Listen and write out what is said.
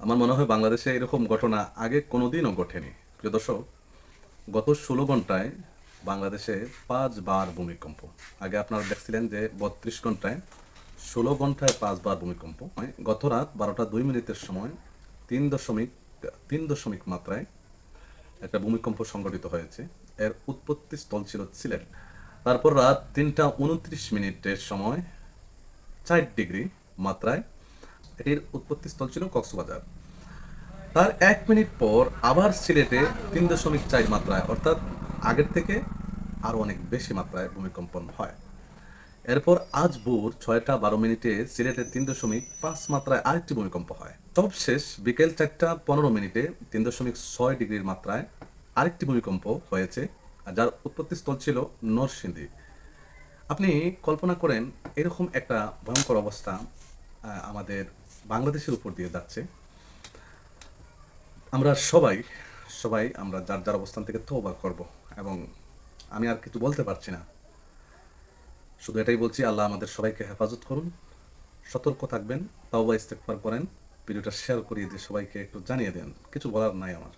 আমার মনে হয় বাংলাদেশে এরকম ঘটনা আগে কোনোদিনও ঘটেনি। প্রিয় দর্শক, গত ১৬ ঘন্টায় বাংলাদেশে ৫ বার ভূমিকম্প। আগে আপনারা দেখছিলেন যে ৩২ ঘন্টায়, ১৬ ঘন্টায় ৫ বার ভূমিকম্প। গত রাত ১২টা ২ মিনিটের সময় ৩ দশমিক মাত্রায় একটা ভূমিকম্প সংঘটিত হয়েছে। এর উৎপত্তি স্থল ছিল সিলেট। তারপর রাত ৩টা ২৯ মিনিটের সময় ৪ ডিগ্রি মাত্রায় এটির উৎপত্তি স্থল ছিল কক্সবাজার। তার ১ মিনিট পর আবার সিলেটে ৩.৪ মাত্রায়, অর্থাৎ আগের থেকে আরও অনেক বেশি মাত্রায় ভূমিকম্প হয়। এরপর আজ ভোর ৬টা ১২ মিনিটে সিলেটে ৩.৫ মাত্রায় আরেকটি ভূমিকম্প হয়। সবশেষ বিকেল ৪টা ১৫ মিনিটে ৩.৬ ডিগ্রির মাত্রায় আরেকটি ভূমিকম্প হয়েছে, যার উৎপত্তি স্থল ছিল নরসিংদী। আপনি কল্পনা করেন এরকম একটা ভয়ঙ্কর অবস্থা আমাদের বাংলাদেশের উপর দিয়ে যাচ্ছে। আমরা সবাই সবাই আমরা যার যার অবস্থান থেকে তওবা করব, এবং আমি আর কিছু বলতে পারছি না। শুধু এটাই বলছি, আল্লাহ আমাদের সবাইকে হেফাজত করুন, সতর্ক থাকবেন, তাওবা ইস্তেগফার করেন, ভিডিওটা শেয়ার করিয়ে দিয়ে সবাইকে একটু জানিয়ে দেন। কিছু বলার নাই আমার।